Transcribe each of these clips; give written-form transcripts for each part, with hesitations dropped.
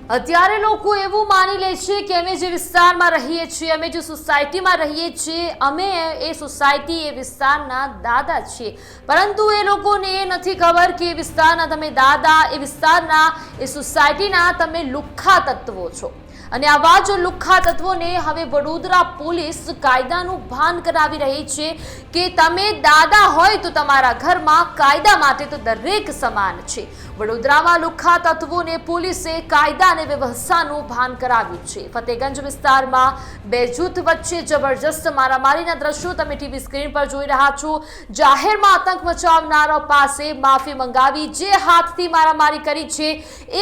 અત્યારે લોકો એવું માની લે છે કે અમે જે વિસ્તારમાં રહીએ છીએ, અમે જે સોસાયટીમાં રહીએ છીએ, અમે એ સોસાયટી એ વિસ્તારના દાદા છીએ, પરંતુ એ લોકોને એ નથી ખબર કે એ વિસ્તારના તમે દાદા, એ વિસ્તારના એ સોસાયટીના તમે લુખ્ખા તત્વો છો। અને આવા જ લુખ્ખા તત્વોને હવે વડોદરા પોલીસ કાયદાનું ભાન કરાવી રહી છે કે તમે દાદા હોય તો તમારા ઘરમાં કાયદા માટે તો દરેક સમાન છે। વડોદરામાં લુખ્ખા તત્વોને પોલીસે કાયદા અને વ્યવસ્થાનું ભાન કરાવ્યું છે। ફતેગંજ વિસ્તારમાં બે જૂથ વચ્ચે જબરજસ્ત મારામારીના દ્રશ્યો તમે ટીવી સ્ક્રીન પર જોઈ રહ્યા છો। જાહેરમાં આતંક મચાવનારા પાસે માફી મંગાવી, જે હાથથી મારામારી કરી છે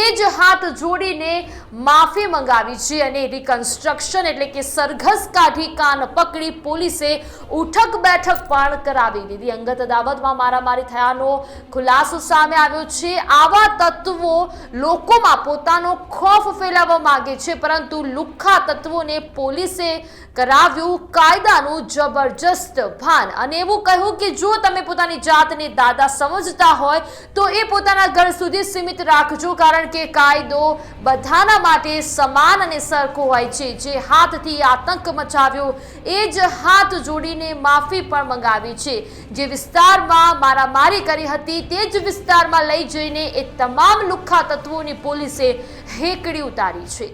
એ જ હાથ જોડીને માફી મંગાવી છે અને રિકન્સ્ટ્રક્શન એટલે કે સરઘસ કાઢી કાન પકડી પોલીસે ઉઠક બેઠક પણ કરાવી દીધી। અંગત અદાવતમાં મારામારી થયાનો ખુલાસો સામે આવ્યો છે। આવા તત્વો લોકોમાં પોતાનો ખોફ ફેલાવવા માંગે છે, પરંતુ લુખ્ખા તત્વોને પોલીસે કરાવ્યું કાયદાનું જબરજસ્ત ભાન અને એવું કહ્યું કે જો તમે પોતાની જાતને દાદા સમજતા હોય તો એ પોતાના ઘર સુધી સીમિત રાખજો, કારણ કે કાયદો બધાના માટે સમાન અને સરખો હોય છે। જે હાથથી આતંક મચાવ્યો એ જ હાથ જોડીને માફી પણ મંગાવી છે। જે વિસ્તારમાં મારામારી કરી હતી તે જ વિસ્તારમાં લઈ જઈને એ તમામ લુખ્ખા તત્વોની પોલીસે હેકડી ઉતારી છે।